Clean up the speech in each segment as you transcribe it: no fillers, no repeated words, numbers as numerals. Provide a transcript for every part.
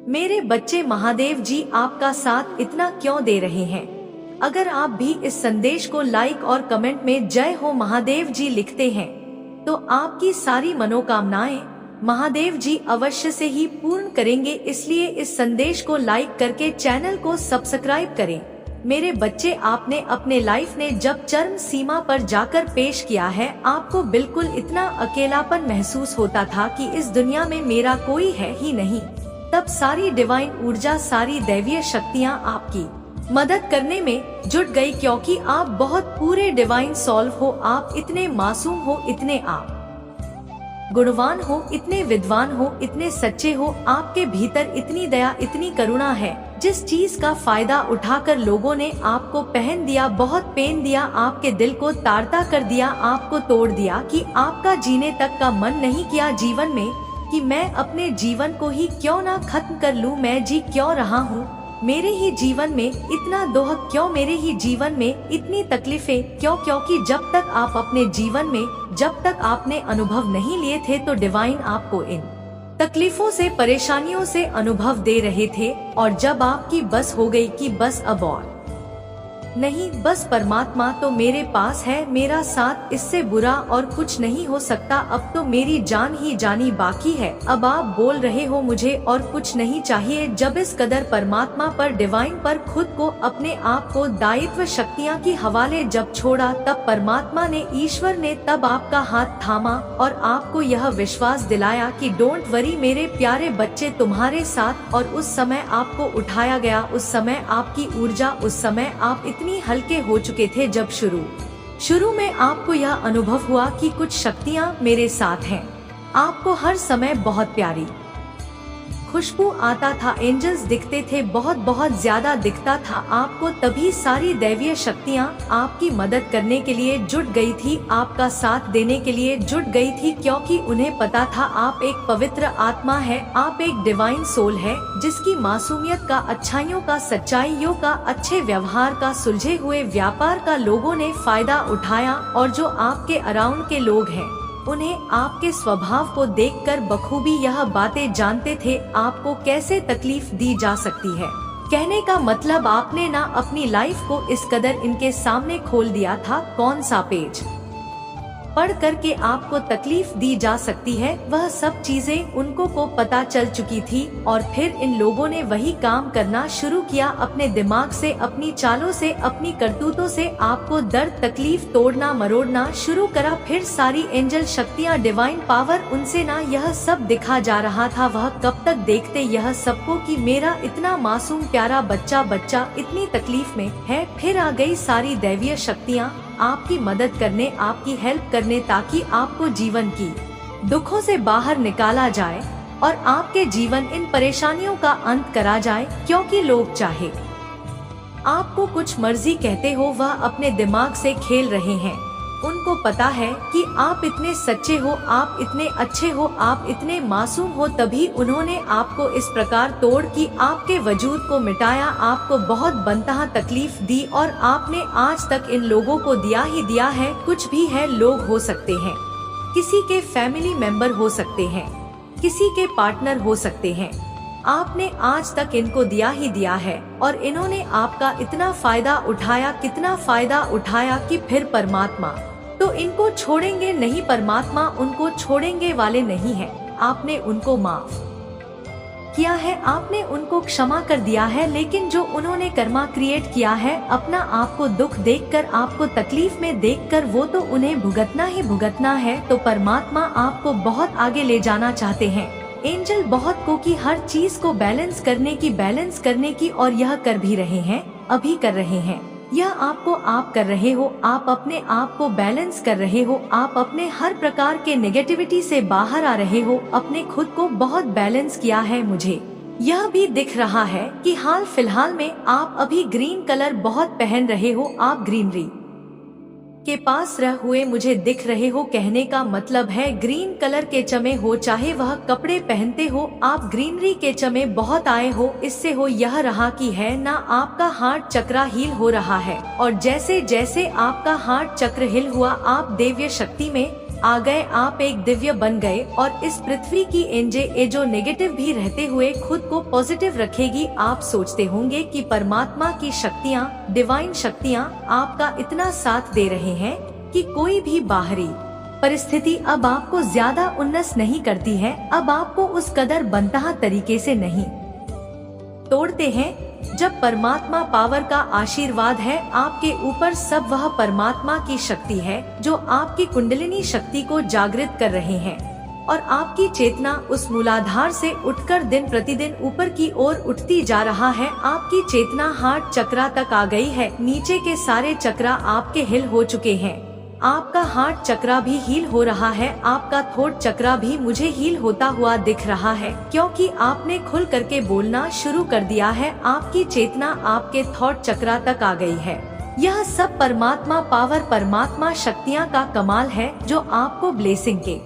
मेरे बच्चे, महादेव जी आपका साथ इतना क्यों दे रहे हैं? अगर आप भी इस संदेश को लाइक और कमेंट में जय हो महादेव जी लिखते हैं तो आपकी सारी मनोकामनाएं महादेव जी अवश्य से ही पूर्ण करेंगे। इसलिए इस संदेश को लाइक करके चैनल को सब्सक्राइब करें। मेरे बच्चे, आपने अपने लाइफ ने जब चरम सीमा पर जाकर पेश किया है, आपको बिल्कुल इतना अकेलापन महसूस होता था कि इस दुनिया में मेरा कोई है ही नहीं, तब सारी डिवाइन ऊर्जा, सारी दैवीय शक्तियाँ आपकी मदद करने में जुट गई, क्योंकि आप बहुत पूरे डिवाइन सोल हो। आप इतने मासूम हो, इतने आप गुणवान हो, इतने विद्वान हो, इतने सच्चे हो। आपके भीतर इतनी दया, इतनी करुणा है। जिस चीज का फायदा उठाकर लोगों ने आपको पहन दिया, बहुत पेन दिया, आपके दिल को ताड़ता कर दिया, आपको तोड़ दिया कि आपका जीने तक का मन नहीं किया जीवन में, कि मैं अपने जीवन को ही क्यों ना खत्म कर लूं। मैं जी क्यों रहा हूँ? मेरे ही जीवन में इतना दोहक क्यों? मेरे ही जीवन में इतनी तकलीफें क्यों? क्योंकि जब तक आप अपने जीवन में, जब तक आपने अनुभव नहीं लिए थे, तो डिवाइन आपको इन तकलीफों से, परेशानियों से अनुभव दे रहे थे। और जब आपकी बस हो गई कि बस अब और नहीं, बस परमात्मा तो मेरे पास है, मेरा साथ, इससे बुरा और कुछ नहीं हो सकता, अब तो मेरी जान ही जानी बाकी है। अब आप बोल रहे हो मुझे और कुछ नहीं चाहिए। जब इस कदर परमात्मा पर, डिवाइन पर खुद को, अपने आप को दायित्व शक्तियाँ की हवाले जब छोड़ा, तब परमात्मा ने, ईश्वर ने तब आपका हाथ थामा और आपको यह विश्वास दिलाया कि डोंट वरी मेरे प्यारे बच्चे, तुम्हारे साथ। और उस समय आपको उठाया गया, उस समय आपकी ऊर्जा, उस समय आप इतनी हल्के हो चुके थे। जब शुरू में आपको यह अनुभव हुआ कि कुछ शक्तियां मेरे साथ हैं, आपको हर समय बहुत प्यारी खुशबू आता था, एंजल्स दिखते थे, बहुत बहुत ज्यादा दिखता था आपको, तभी सारी दैवीय शक्तियां आपकी मदद करने के लिए जुट गई थी, आपका साथ देने के लिए जुट गई थी, क्योंकि उन्हें पता था आप एक पवित्र आत्मा है, आप एक डिवाइन सोल है, जिसकी मासूमियत का, अच्छाइयों का, सच्चाइयों का, अच्छे व्यवहार का, सुलझे हुए व्यापार का लोगों ने फायदा उठाया। और जो आपके अराउंड के लोग हैं, उन्हें आपके स्वभाव को देखकर बखूबी यह बातें जानते थे आपको कैसे तकलीफ दी जा सकती है। कहने का मतलब, आपने ना अपनी लाइफ को इस कदर इनके सामने खोल दिया था, कौन सा पेज पढ़ करके आपको तकलीफ दी जा सकती है, वह सब चीजें उनको को पता चल चुकी थी। और फिर इन लोगों ने वही काम करना शुरू किया, अपने दिमाग से, अपनी चालों से, अपनी करतूतों से आपको दर्द, तकलीफ, तोड़ना मरोड़ना शुरू करा। फिर सारी एंजल शक्तियाँ, डिवाइन पावर, उनसे ना यह सब दिखा जा रहा था। वह कब तक देखते यह सबको कि मेरा इतना मासूम प्यारा बच्चा इतनी तकलीफ में है। फिर आ गई सारी दैवीय शक्तियाँ आपकी मदद करने, आपकी हेल्प करने, ताकि आपको जीवन की दुखों से बाहर निकाला जाए और आपके जीवन, इन परेशानियों का अंत करा जाए। क्योंकि लोग चाहे आपको कुछ मर्जी कहते हो, वह अपने दिमाग से खेल रहे हैं। उनको पता है कि आप इतने सच्चे हो, आप इतने अच्छे हो, आप इतने मासूम हो, तभी उन्होंने आपको इस प्रकार तोड़ कि आपके वजूद को मिटाया, आपको बहुत बनतहा तकलीफ दी। और आपने आज तक इन लोगों को दिया ही दिया है। कुछ भी है, लोग हो सकते हैं, किसी के फैमिली मेंबर हो सकते हैं, किसी के पार्टनर हो सकते हैं, आपने आज तक इनको दिया ही दिया है। और इन्होंने आपका इतना फायदा उठाया, कितना फायदा उठाया कि फिर परमात्मा तो इनको छोड़ेंगे नहीं, परमात्मा उनको छोड़ेंगे वाले नहीं है। आपने उनको माफ किया है, आपने उनको क्षमा कर दिया है, लेकिन जो उन्होंने कर्मा क्रिएट किया है, अपना आपको दुख देखकर, आपको तकलीफ में देखकर, वो तो उन्हें भुगतना ही भुगतना है। तो परमात्मा आपको बहुत आगे ले जाना चाहते हैं। एंजल बहुत को कि हर चीज को बैलेंस करने की, और यह कर भी रहे हैं, अभी कर रहे हैं। यह आपको आप कर रहे हो, आप अपने आप को बैलेंस कर रहे हो, आप अपने हर प्रकार के नेगेटिविटी से बाहर आ रहे हो, अपने खुद को बहुत बैलेंस किया है। मुझे यह भी दिख रहा है कि हाल फिलहाल में आप अभी ग्रीन कलर बहुत पहन रहे हो, आप ग्रीनरी के पास रह हुए मुझे दिख रहे हो। कहने का मतलब है ग्रीन कलर के चमे हो, चाहे वह कपड़े पहनते हो, आप ग्रीनरी के चमे बहुत आए हो। इससे हो यह रहा कि है ना, आपका हार्ट चक्र हील हो रहा है। और जैसे जैसे आपका हार्ट चक्र हिल हुआ, आप दैवीय शक्ति में, आ गए, आप एक दिव्य बन गए और इस पृथ्वी की एनजे जो नेगेटिव भी रहते हुए खुद को पॉजिटिव रखेगी। आप सोचते होंगे कि परमात्मा की शक्तियाँ, डिवाइन शक्तियाँ आपका इतना साथ दे रहे हैं कि कोई भी बाहरी परिस्थिति अब आपको ज्यादा उन्नत नहीं करती है, अब आपको उस कदर बनता तरीके से नहीं तोड़ते हैं। जब परमात्मा पावर का आशीर्वाद है आपके ऊपर, सब वह परमात्मा की शक्ति है जो आपकी कुंडलिनी शक्ति को जागृत कर रहे हैं और आपकी चेतना उस मूलाधार से उठकर दिन प्रतिदिन ऊपर की ओर उठती जा रहा है। आपकी चेतना हार्ट चक्रा तक आ गई है, नीचे के सारे चक्रा आपके हिल हो चुके हैं। आपका हार्ट चक्रा भी हील हो रहा है, आपका थ्रोट चक्रा भी मुझे हील होता हुआ दिख रहा है, क्योंकि आपने खुल करके बोलना शुरू कर दिया है। आपकी चेतना आपके थॉट चक्रा तक आ गई है। यह सब परमात्मा पावर, परमात्मा शक्तियाँ का कमाल है जो आपको ब्लेसिंग के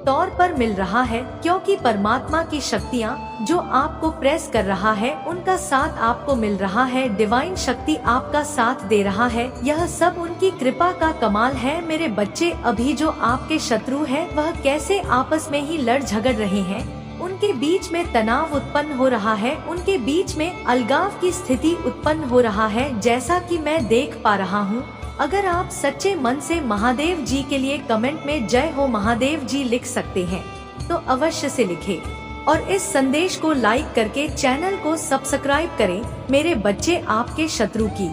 तौर पर मिल रहा है, क्योंकि परमात्मा की शक्तियाँ जो आपको प्रेस कर रहा है उनका साथ आपको मिल रहा है। डिवाइन शक्ति आपका साथ दे रहा है, यह सब उनकी कृपा का कमाल है। मेरे बच्चे, अभी जो आपके शत्रु हैं वह कैसे आपस में ही लड़ झगड़ रहे हैं, उनके बीच में तनाव उत्पन्न हो रहा है, उनके बीच में अलगाव की स्थिति उत्पन्न हो रहा है, जैसा कि मैं देख पा रहा हूँ। अगर आप सच्चे मन से महादेव जी के लिए कमेंट में जय हो महादेव जी लिख सकते हैं तो अवश्य से लिखें और इस संदेश को लाइक करके चैनल को सब्सक्राइब करें। मेरे बच्चे, आपके शत्रु की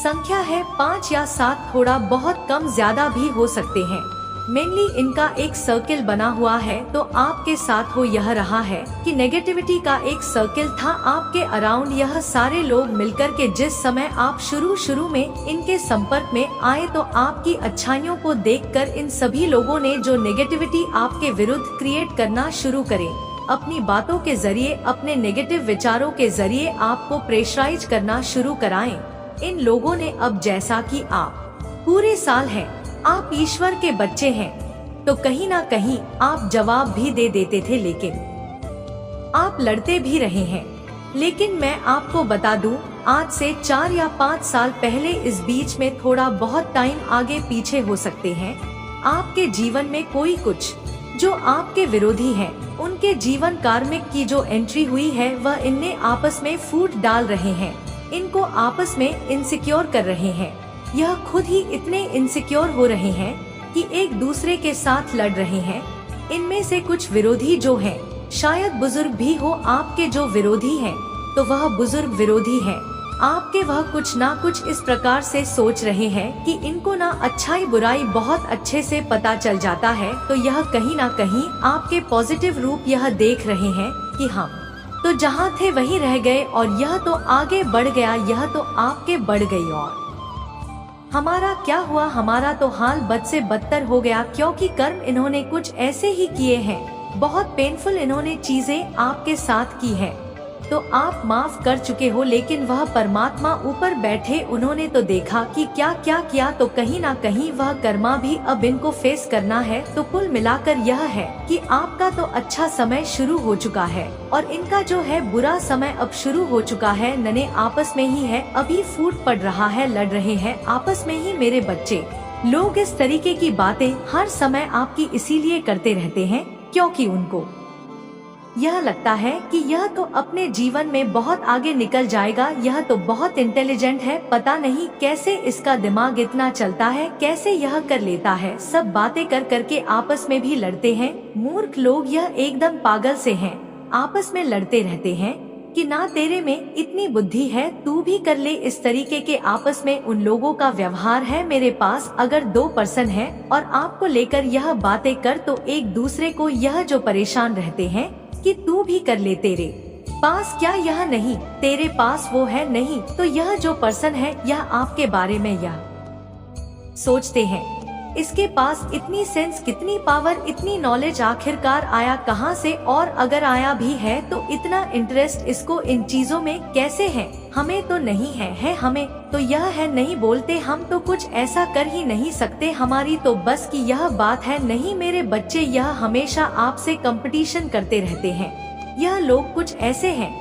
संख्या है 5 या 7, थोड़ा बहुत कम ज्यादा भी हो सकते हैं। मेनली इनका एक सर्किल बना हुआ है, तो आपके साथ हो यह रहा है कि नेगेटिविटी का एक सर्किल था आपके अराउंड। यह सारे लोग मिलकर के जिस समय आप शुरू में इनके संपर्क में आए तो आपकी अच्छाइयों को देखकर इन सभी लोगों ने जो नेगेटिविटी आपके विरुद्ध क्रिएट करना शुरू करे, अपनी बातों के जरिए, अपने नेगेटिव विचारों के जरिए आपको प्रेशराइज करना शुरू कराएं। इन लोगों ने अब, जैसा कि आप पूरे साल हैं, आप ईश्वर के बच्चे हैं, तो कहीं ना कहीं आप जवाब भी दे देते थे, लेकिन आप लड़ते भी रहे हैं। लेकिन मैं आपको बता दूं, आज से 4 या 5 साल पहले, इस बीच में थोड़ा बहुत टाइम आगे पीछे हो सकते हैं, आपके जीवन में कोई कुछ जो आपके विरोधी हैं, उनके जीवन कार्मिक की जो एंट्री हुई है वह इनने आपस में फूट डाल रहे हैं, इनको आपस में इनसिक्योर कर रहे हैं। यह खुद ही इतने इनसिक्योर हो रहे हैं कि एक दूसरे के साथ लड़ रहे हैं। इनमें से कुछ विरोधी जो हैं, शायद बुजुर्ग भी हो आपके जो विरोधी हैं, तो वह बुजुर्ग विरोधी हैं आपके। वह कुछ ना कुछ इस प्रकार से सोच रहे हैं कि इनको ना अच्छाई बुराई बहुत अच्छे से पता चल जाता है, तो यह कहीं ना कहीं आपके पॉजिटिव रूप यह देख रहे हैं कि हम तो जहाँ थे वहीं रह गए और यह तो आगे बढ़ गया, यह तो आपके बढ़ गई और हमारा क्या हुआ, हमारा तो हाल बद से बदतर हो गया, क्योंकि कर्म इन्होंने कुछ ऐसे ही किए हैं, बहुत पेनफुल इन्होंने चीजें आपके साथ की है, तो आप माफ कर चुके हो। लेकिन वह परमात्मा ऊपर बैठे, उन्होंने तो देखा कि क्या क्या किया, तो कहीं ना कहीं वह कर्मा भी अब इनको फेस करना है। तो कुल मिलाकर यह है कि आपका तो अच्छा समय शुरू हो चुका है और इनका जो है बुरा समय अब शुरू हो चुका है। नने आपस में ही है, अभी फूट पड़ रहा है, लड़ रहे हैं आपस में ही। मेरे बच्चे, लोग इस तरीके की बातें हर समय आपकी इसीलिए करते रहते हैं क्योंकि उनको यह लगता है कि यह तो अपने जीवन में बहुत आगे निकल जाएगा, यह तो बहुत इंटेलिजेंट है, पता नहीं कैसे इसका दिमाग इतना चलता है, कैसे यह कर लेता है। सब बातें कर करके आपस में भी लड़ते हैं। मूर्ख लोग, यह एकदम पागल से हैं, आपस में लड़ते रहते हैं कि ना तेरे में इतनी बुद्धि है, तू भी कर ले। इस तरीके के आपस में उन लोगों का व्यवहार है। मेरे पास अगर 2 पर्सन है और आपको लेकर यह बातें कर, तो एक दूसरे को यह जो परेशान रहते हैं कि तू भी कर ले, तेरे पास क्या यह नहीं, तेरे पास वो है नहीं, तो यह जो पर्सन है यह आपके बारे में यह सोचते हैं, इसके पास इतनी सेंस, कितनी पावर, इतनी नॉलेज आखिरकार आया कहाँ से, और अगर आया भी है तो इतना इंटरेस्ट इसको इन चीजों में कैसे है, हमें तो नहीं है हमें तो यह है, नहीं बोलते, हम तो कुछ ऐसा कर ही नहीं सकते, हमारी तो बस की यह बात है नहीं। मेरे बच्चे, यह हमेशा आपसे कंपटीशन करते रहते हैं। यह लोग कुछ ऐसे हैं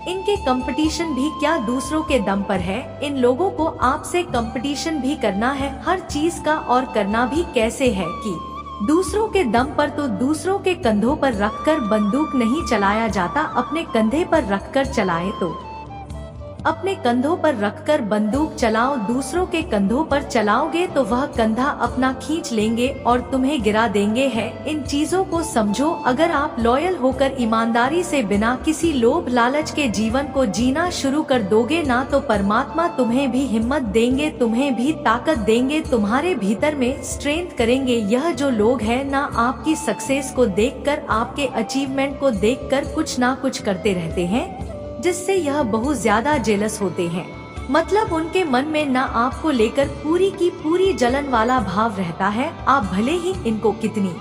इनके कंपटीशन भी क्या दूसरों के दम पर है। इन लोगों को आपसे कंपटीशन भी करना है हर चीज का, और करना भी कैसे है कि दूसरों के दम पर। तो दूसरों के कंधों पर रखकर बंदूक नहीं चलाया जाता, अपने कंधे पर रखकर चलाए तो अपने कंधों पर रखकर बंदूक चलाओ। दूसरों के कंधों पर चलाओगे तो वह कंधा अपना खींच लेंगे और तुम्हें गिरा देंगे है। इन चीजों को समझो। अगर आप लॉयल होकर ईमानदारी से बिना किसी लोभ लालच के जीवन को जीना शुरू कर दोगे ना, तो परमात्मा तुम्हें भी हिम्मत देंगे, तुम्हें भी ताकत देंगे, तुम्हारे भीतर में स्ट्रेंथ करेंगे। यह जो लोग हैं ना, आपकी सक्सेस को देखकर, आपके अचीवमेंट को देखकर कुछ ना कुछ करते रहते हैं, जिससे यह बहुत ज्यादा जेलस होते हैं। मतलब उनके मन में ना आपको लेकर पूरी की पूरी जलन वाला भाव रहता है। आप भले ही इनको कितनी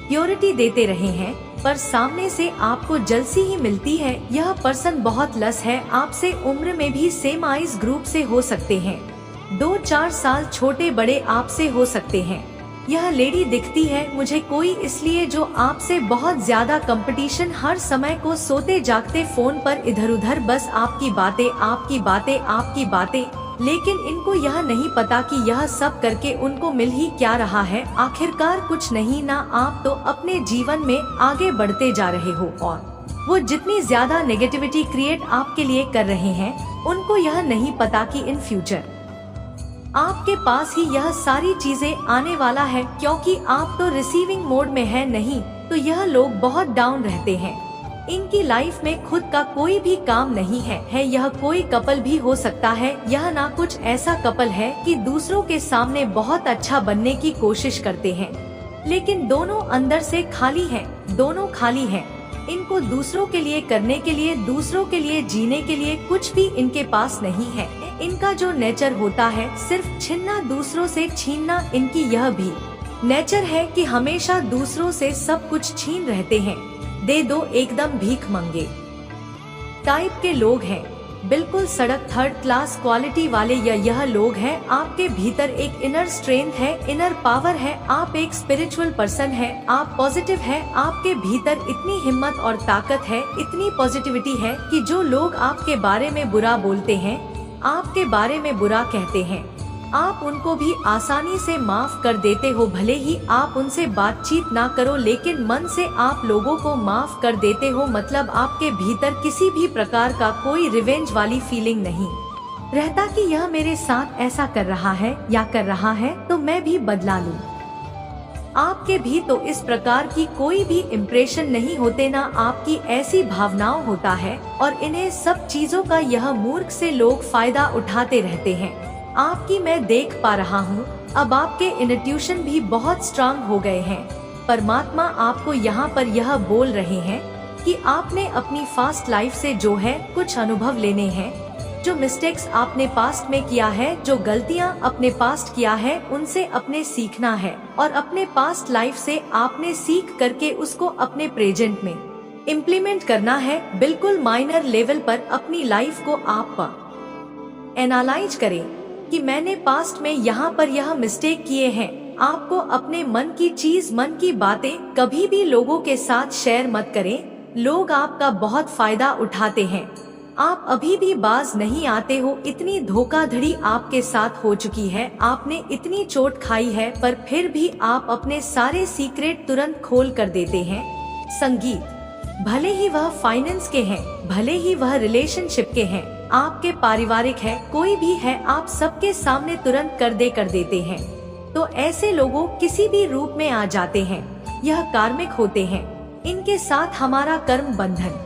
प्योरिटी देते रहे हैं, पर सामने से आपको जलसी ही मिलती है। यह पर्सन बहुत लस है, आपसे उम्र में भी सेम आइज ग्रुप से हो सकते हैं, 2-4 साल छोटे बड़े आपसे हो सकते हैं। यह लेडी दिखती है मुझे कोई इसलिए जो आपसे बहुत ज्यादा कंपटीशन, हर समय को सोते जागते फोन पर इधर उधर बस आपकी बातें आपकी बातें आपकी बातें। लेकिन इनको यह नहीं पता कि यह सब करके उनको मिल ही क्या रहा है, आखिरकार कुछ नहीं ना। आप तो अपने जीवन में आगे बढ़ते जा रहे हो, और वो जितनी ज्यादा नेगेटिविटी क्रिएट आपके लिए कर रहे हैं, उनको यह नहीं पता कि इन फ्यूचर आपके पास ही यह सारी चीजें आने वाला है, क्योंकि आप तो रिसीविंग मोड में है नहीं। तो यह लोग बहुत डाउन रहते हैं। इनकी लाइफ में खुद का कोई भी काम नहीं है। यह कोई कपल भी हो सकता है। यह ना कुछ ऐसा कपल है कि दूसरों के सामने बहुत अच्छा बनने की कोशिश करते हैं, लेकिन दोनों अंदर से खाली हैं, दोनों खाली हैं। इनको दूसरों के लिए करने के लिए, दूसरों के लिए जीने के लिए कुछ भी इनके पास नहीं है। इनका जो नेचर होता है सिर्फ छीनना, दूसरों से छीनना। इनकी यह भी नेचर है कि हमेशा दूसरों से सब कुछ छीन रहते हैं, दे दो, एकदम भीख मंगे टाइप के लोग हैं, बिल्कुल सड़क थर्ड क्लास क्वालिटी वाले। यह लोग हैं। आपके भीतर एक इनर स्ट्रेंथ है, इनर पावर है, आप एक स्पिरिचुअल पर्सन है, आप पॉजिटिव है। आपके भीतर इतनी हिम्मत और ताकत है, इतनी पॉजिटिविटी है कि जो लोग आपके बारे में बुरा बोलते हैं, आपके बारे में बुरा कहते हैं, आप उनको भी आसानी से माफ कर देते हो। भले ही आप उनसे बातचीत ना करो, लेकिन मन से आप लोगों को माफ कर देते हो। मतलब आपके भीतर किसी भी प्रकार का कोई रिवेंज वाली फीलिंग नहीं रहता कि यह मेरे साथ ऐसा कर रहा है या कर रहा है तो मैं भी बदला लूं। आपके भी तो इस प्रकार की कोई भी इम्प्रेशन नहीं होते ना, आपकी ऐसी भावनाओं होता है, और इन्हें सब चीजों का यह मूर्ख से लोग फायदा उठाते रहते हैं। आपकी मैं देख पा रहा हूँ, अब आपके इंट्यूशन भी बहुत स्ट्रांग हो गए हैं। परमात्मा आपको यहाँ पर यह बोल रहे हैं कि आपने अपनी फास्ट लाइफ से जो है कुछ अनुभव लेने हैं। जो मिस्टेक्स आपने पास्ट में किया है, जो गलतियां अपने पास्ट किया है, उनसे अपने सीखना है, और अपने पास्ट लाइफ से आपने सीख करके उसको अपने प्रेजेंट में इम्प्लीमेंट करना है। बिल्कुल माइनर लेवल पर अपनी लाइफ को आप एनालाइज करें कि मैंने पास्ट में यहाँ पर यह मिस्टेक किए हैं। आपको अपने मन की चीज, मन की बातें कभी भी लोगों के साथ शेयर मत करें। लोग आपका बहुत फायदा उठाते हैं। आप अभी भी बाज नहीं आते हो, इतनी धोखाधड़ी आपके साथ हो चुकी है, आपने इतनी चोट खाई है, पर फिर भी आप अपने सारे सीक्रेट तुरंत खोल कर देते हैं। संगीत, भले ही वह फाइनेंस के हैं, भले ही वह रिलेशनशिप के हैं, आपके पारिवारिक है, कोई भी है, आप सबके सामने तुरंत कर देते हैं। तो ऐसे लोगों किसी भी रूप में आ जाते हैं। यह कार्मिक होते हैं, इनके साथ हमारा कर्म बंधन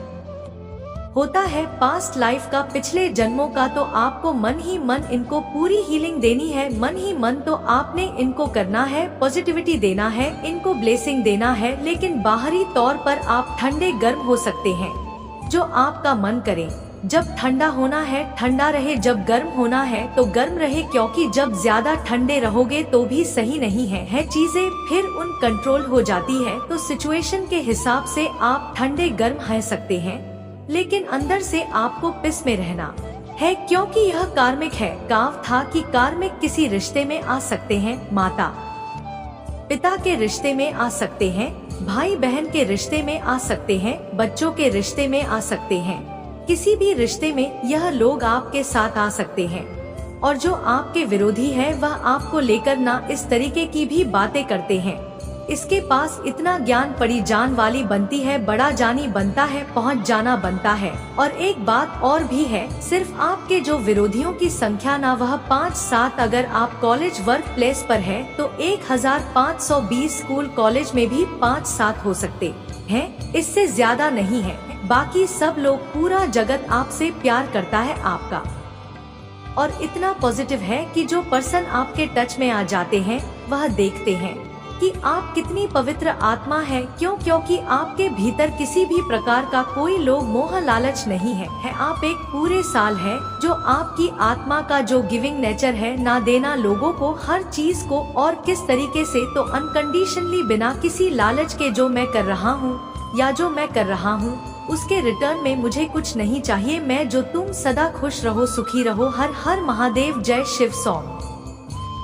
होता है, पास्ट लाइफ का, पिछले जन्मों का। तो आपको मन ही मन इनको पूरी हीलिंग देनी है, मन ही मन तो आपने इनको करना है, पॉजिटिविटी देना है, इनको ब्लेसिंग देना है। लेकिन बाहरी तौर पर आप ठंडे गर्म हो सकते हैं, जो आपका मन करे। जब ठंडा होना है ठंडा रहे, जब गर्म होना है तो गर्म रहे, क्योंकि जब ज्यादा ठंडे रहोगे तो भी सही नहीं है चीजें फिर उन कंट्रोल हो जाती है। तो सिचुएशन के हिसाब से आप ठंडे गर्म रह सकते हैं, लेकिन अंदर से आपको पिस में रहना है, क्योंकि यह कार्मिक है। काव था कि कार्मिक किसी रिश्ते में आ सकते हैं, माता पिता के रिश्ते में आ सकते हैं, भाई बहन के रिश्ते में आ सकते हैं, बच्चों के रिश्ते में आ सकते हैं। किसी भी रिश्ते में यह लोग आपके साथ आ सकते हैं, और जो आपके विरोधी है वह आपको लेकर ना इस तरीके की भी बातें करते हैं। इसके पास इतना ज्ञान पड़ी जान वाली बनती है, बड़ा जानी बनता है, पहुंच जाना बनता है। और एक बात और भी है, सिर्फ आपके जो विरोधियों की संख्या ना वह 5-7, अगर आप कॉलेज वर्क प्लेस पर है तो 1520 स्कूल कॉलेज में भी 5-7 हो सकते हैं, इससे ज्यादा नहीं है। बाकी सब लोग, पूरा जगत आपसे प्यार करता है आपका, और इतना पॉजिटिव है कि जो पर्सन आपके टच में आ जाते हैं वह देखते हैं कि आप कितनी पवित्र आत्मा है। क्योंकि आपके भीतर किसी भी प्रकार का कोई लोभ मोह लालच नहीं है। आप एक पूरे साल है जो आपकी आत्मा का जो गिविंग नेचर है, ना देना लोगों को हर चीज को, और किस तरीके से, तो अनकंडीशनली, बिना किसी लालच के। जो मैं कर रहा हूँ या जो मैं कर रहा हूँ उसके रिटर्न में मुझे कुछ नहीं चाहिए। मैं जो तुम सदा खुश रहो, सुखी रहो। हर हर महादेव, जय शिव। सॉन्ग।